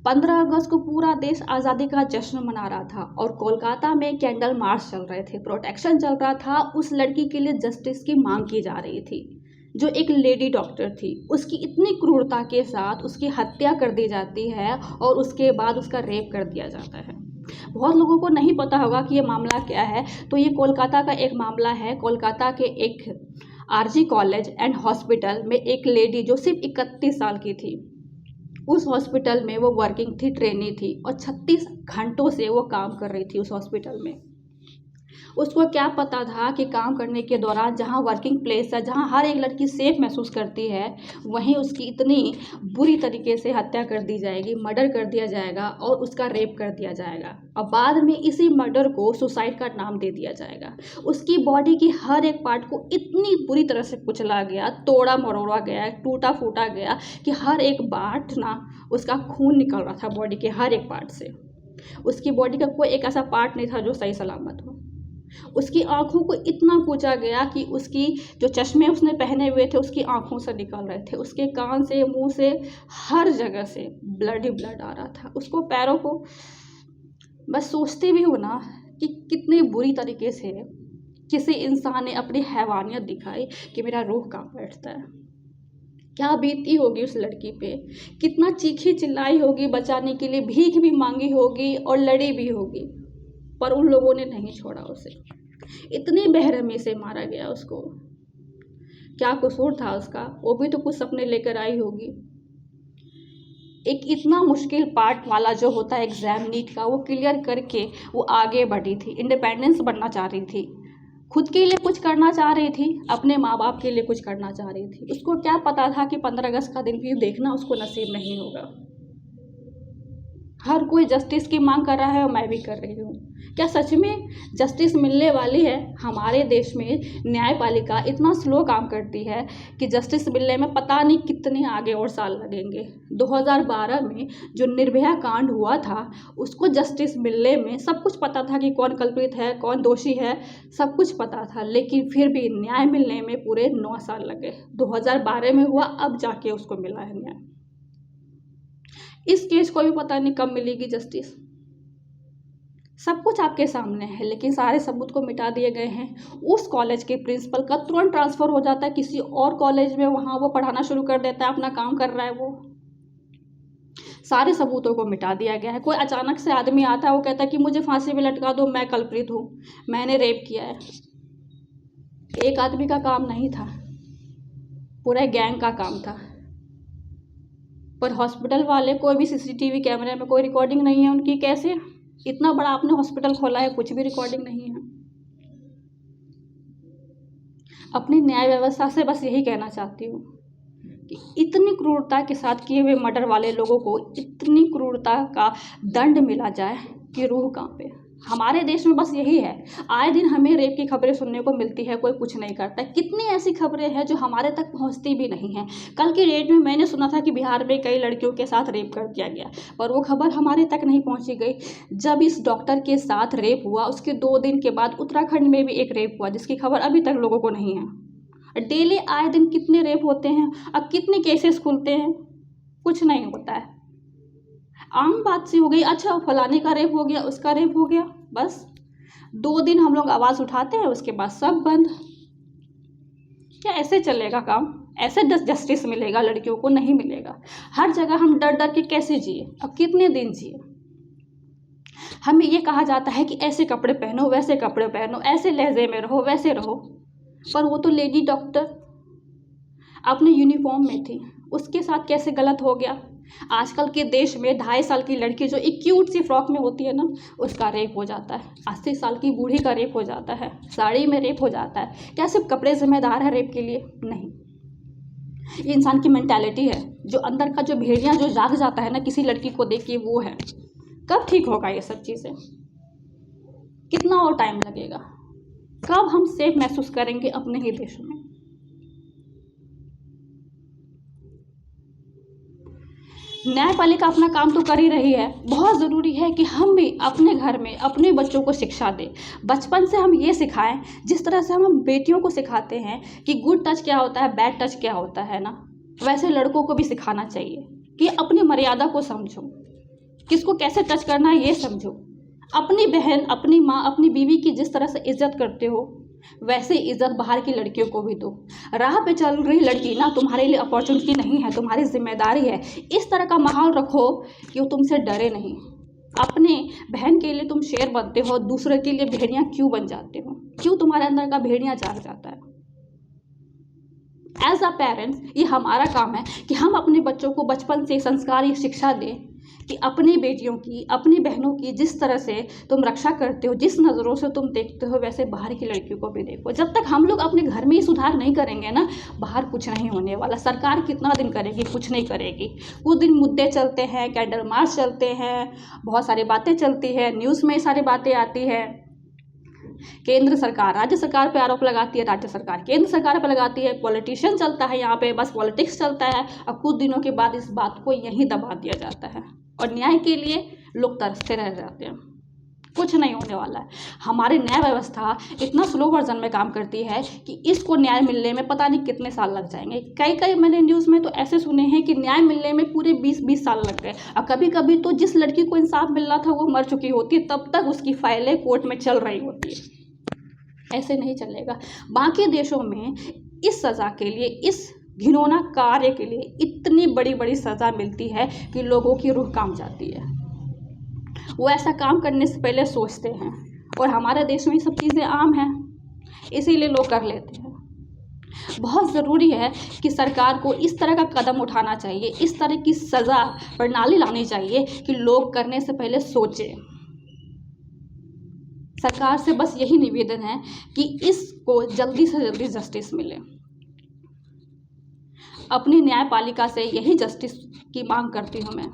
15 अगस्त को पूरा देश आज़ादी का जश्न मना रहा था और कोलकाता में कैंडल मार्च चल रहे थे, प्रोटेक्शन चल रहा था। उस लड़की के लिए जस्टिस की मांग की जा रही थी, जो एक लेडी डॉक्टर थी। उसकी इतनी क्रूरता के साथ उसकी हत्या कर दी जाती है और उसके बाद उसका रेप कर दिया जाता है। बहुत लोगों को नहीं पता होगा कि ये मामला क्या है। तो ये कोलकाता का एक मामला है। कोलकाता के एक आरजी कॉलेज एंड हॉस्पिटल में एक लेडी जो सिर्फ 31 साल की थी, उस हॉस्पिटल में वो वर्किंग थी, ट्रेनी थी और 36 घंटों से वो काम कर रही थी उस हॉस्पिटल में। उसको क्या पता था कि काम करने के दौरान जहाँ वर्किंग प्लेस है, जहाँ हर एक लड़की सेफ महसूस करती है, वहीं उसकी इतनी बुरी तरीके से हत्या कर दी जाएगी, मर्डर कर दिया जाएगा और उसका रेप कर दिया जाएगा और बाद में इसी मर्डर को सुसाइड का नाम दे दिया जाएगा। उसकी बॉडी की हर एक पार्ट को इतनी बुरी तरह से कुचला गया, तोड़ा मरोड़ा गया, टूटा फूटा गया कि हर एक पार्ट ना उसका खून निकल रहा था बॉडी के हर एक पार्ट से। उसकी बॉडी का कोई एक ऐसा पार्ट नहीं था जो सही सलामत हो। उसकी आंखों को इतना कूचा गया कि उसकी जो चश्मे उसने पहने हुए थे उसकी आंखों से निकल रहे थे। उसके कान से, मुंह से, हर जगह से ब्लड ही ब्लड आ रहा था। उसको पैरों को बस सोचते भी हो ना कि कितनी बुरी तरीके से किसी इंसान ने अपनी हैवानियत दिखाई कि मेरा रूह कांप बैठता है। क्या बीती होगी उस लड़की पे, कितना चीखी चिल्लाई होगी, बचाने के लिए भीख भी मांगी होगी और लड़ी भी होगी, पर उन लोगों ने नहीं छोड़ा उसे। इतनी बेरहमी से मारा गया उसको। क्या कसूर था उसका? वो भी तो कुछ सपने लेकर आई होगी। एक इतना मुश्किल पार्ट वाला जो होता है एग्जाम नीट का, वो क्लियर करके वो आगे बढ़ी थी, इंडिपेंडेंस बनना चाह रही थी, खुद के लिए कुछ करना चाह रही थी, अपने माँ बाप के लिए कुछ करना चाह रही थी। उसको क्या पता था कि 15 अगस्त का दिन भी देखना उसको नसीब नहीं होगा। हर कोई जस्टिस की मांग कर रहा है और मैं भी कर रही हूँ। क्या सच में जस्टिस मिलने वाली है? हमारे देश में न्यायपालिका इतना स्लो काम करती है कि जस्टिस मिलने में पता नहीं कितने आगे और साल लगेंगे। 2012 में जो निर्भया कांड हुआ था, उसको जस्टिस मिलने में सब कुछ पता था कि कौन कल्प्रित है, कौन दोषी है, सब कुछ पता था, लेकिन फिर भी न्याय मिलने में पूरे 9 साल लगे। 2012 में हुआ, अब जाके उसको मिला है न्याय। इस केस को भी पता नहीं कब मिलेगी जस्टिस। सब कुछ आपके सामने है, लेकिन सारे सबूत को मिटा दिए गए हैं। उस कॉलेज के प्रिंसिपल का तुरंत ट्रांसफ़र हो जाता है किसी और कॉलेज में, वहाँ वो पढ़ाना शुरू कर देता है, अपना काम कर रहा है। वो सारे सबूतों को मिटा दिया गया है। कोई अचानक से आदमी आता है, वो कहता है कि मुझे फांसी पे लटका दो, मैं कल्प्रित हूँ, मैंने रेप किया है। एक आदमी का काम नहीं था, पूरा गैंग का काम था। पर हॉस्पिटल वाले, कोई भी सीसीटीवी कैमरे में कोई रिकॉर्डिंग नहीं है उनकी। कैसे? इतना बड़ा आपने हॉस्पिटल खोला है, कुछ भी रिकॉर्डिंग नहीं है। अपनी न्याय व्यवस्था से बस यही कहना चाहती हूँ कि इतनी क्रूरता के साथ किए हुए मर्डर वाले लोगों को इतनी क्रूरता का दंड मिला जाए कि रूह कांपे। हमारे देश में बस यही है। आए दिन हमें रेप की खबरें सुनने को मिलती है, कोई कुछ नहीं करता। कितनी ऐसी खबरें हैं जो हमारे तक पहुंचती भी नहीं हैं। कल की डेट में मैंने सुना था कि बिहार में कई लड़कियों के साथ रेप कर दिया गया, पर वो खबर हमारे तक नहीं पहुंची गई। जब इस डॉक्टर के साथ रेप हुआ, उसके 2 दिन के बाद उत्तराखंड में भी एक रेप हुआ, जिसकी खबर अभी तक लोगों को नहीं है। डेली आए दिन कितने रेप होते हैं, अब कितने केसेस खुलते हैं, कुछ नहीं होता है। आम बात सी हो गई, अच्छा फलाने का रेप हो गया, उसका रेप हो गया, बस 2 दिन हम लोग आवाज़ उठाते हैं, उसके बाद सब बंद। क्या ऐसे चलेगा काम? ऐसे जस्टिस मिलेगा लड़कियों को? नहीं मिलेगा। हर जगह हम डर डर के कैसे जिए? अब कितने दिन जिए? हमें ये कहा जाता है कि ऐसे कपड़े पहनो, वैसे कपड़े पहनो, ऐसे लहजे में रहो, वैसे रहो, पर वो तो लेडी डॉक्टर अपने यूनिफॉर्म में थी, उसके साथ कैसे गलत हो गया? आजकल के देश में 2.5 साल की लड़की जो एक क्यूट सी फ्रॉक में होती है ना, उसका रेप हो जाता है। 80 साल की बूढ़ी का रेप हो जाता है, साड़ी में रेप हो जाता है। क्या सिर्फ कपड़े जिम्मेदार है रेप के लिए? नहीं, ये इंसान की मेंटालिटी है, जो अंदर का जो भेड़िया जो जाग जाता है ना किसी लड़की को देख के, वो है। कब ठीक होगा ये सब चीज़ें? कितना और टाइम लगेगा? कब हम सेफ महसूस करेंगे अपने ही देश में? न्यायपालिका अपना काम तो कर ही रही है। बहुत ज़रूरी है कि हम भी अपने घर में अपने बच्चों को शिक्षा दें। बचपन से हम ये सिखाएं, जिस तरह से हम बेटियों को सिखाते हैं कि गुड टच क्या होता है, बैड टच क्या होता है ना, वैसे लड़कों को भी सिखाना चाहिए कि अपनी मर्यादा को समझो। किसको कैसे टच करना है ये समझो। अपनी बहन, अपनी माँ, अपनी बीवी की जिस तरह से इज्जत करते हो वैसे इज्जत बाहर की लड़कियों को भी दो। राह पे चल रही लड़की ना तुम्हारे लिए अपॉर्चुनिटी नहीं है, तुम्हारी जिम्मेदारी है। इस तरह का माहौल रखो कि वो तुमसे डरे नहीं। अपने बहन के लिए तुम शेर बनते हो, दूसरे के लिए भेड़िया क्यों बन जाते हो? क्यों तुम्हारे अंदर का भेड़िया जाग जाता है? एज अ पेरेंट्स ये हमारा काम है कि हम अपने बच्चों को बचपन से संस्कार, ये शिक्षा दें कि अपनी बेटियों की, अपनी बहनों की जिस तरह से तुम रक्षा करते हो, जिस नज़रों से तुम देखते हो, वैसे बाहर की लड़कियों को भी देखो। जब तक हम लोग अपने घर में ही सुधार नहीं करेंगे ना, बाहर कुछ नहीं होने वाला। सरकार कितना दिन करेगी? कुछ नहीं करेगी। कुछ दिन मुद्दे चलते हैं, कैंडल मार्च चलते हैं, बहुत सारी बातें चलती है, न्यूज़ में सारी बातें आती है। केंद्र सरकार राज्य सरकार पे आरोप लगाती है, राज्य सरकार केंद्र सरकार पे लगाती है। पॉलिटिशियन चलता है यहाँ पे, बस पॉलिटिक्स चलता है, और कुछ दिनों के बाद इस बात को यहीं दबा दिया जाता है और न्याय के लिए लोग तरसते रह जाते हैं। कुछ नहीं होने वाला है। हमारी न्याय व्यवस्था इतना स्लो वर्जन में काम करती है कि इसको न्याय मिलने में पता नहीं कितने साल लग जाएंगे। कई मैंने न्यूज़ में तो ऐसे सुने हैं कि न्याय मिलने में पूरे 20 साल लग गए, और कभी कभी तो जिस लड़की को इंसाफ मिल रहा था वो मर चुकी होती है, तब तक उसकी फाइलें कोर्ट में चल रही होती है। ऐसे नहीं चलेगा। बाकी देशों में इस सज़ा के लिए, इस घिनौना कार्य के लिए इतनी बड़ी बड़ी सज़ा मिलती है कि लोगों की रूह कांप जाती है। वो ऐसा काम करने से पहले सोचते हैं, और हमारे देश में ये सब चीज़ें आम हैं, इसीलिए लोग कर लेते हैं। बहुत ज़रूरी है कि सरकार को इस तरह का कदम उठाना चाहिए, इस तरह की सज़ा प्रणाली लानी चाहिए कि लोग करने से पहले सोचें। सरकार से बस यही निवेदन है कि इसको जल्दी से जल्दी जस्टिस मिले। अपनी न्यायपालिका से यही जस्टिस की मांग करती हूँ मैं।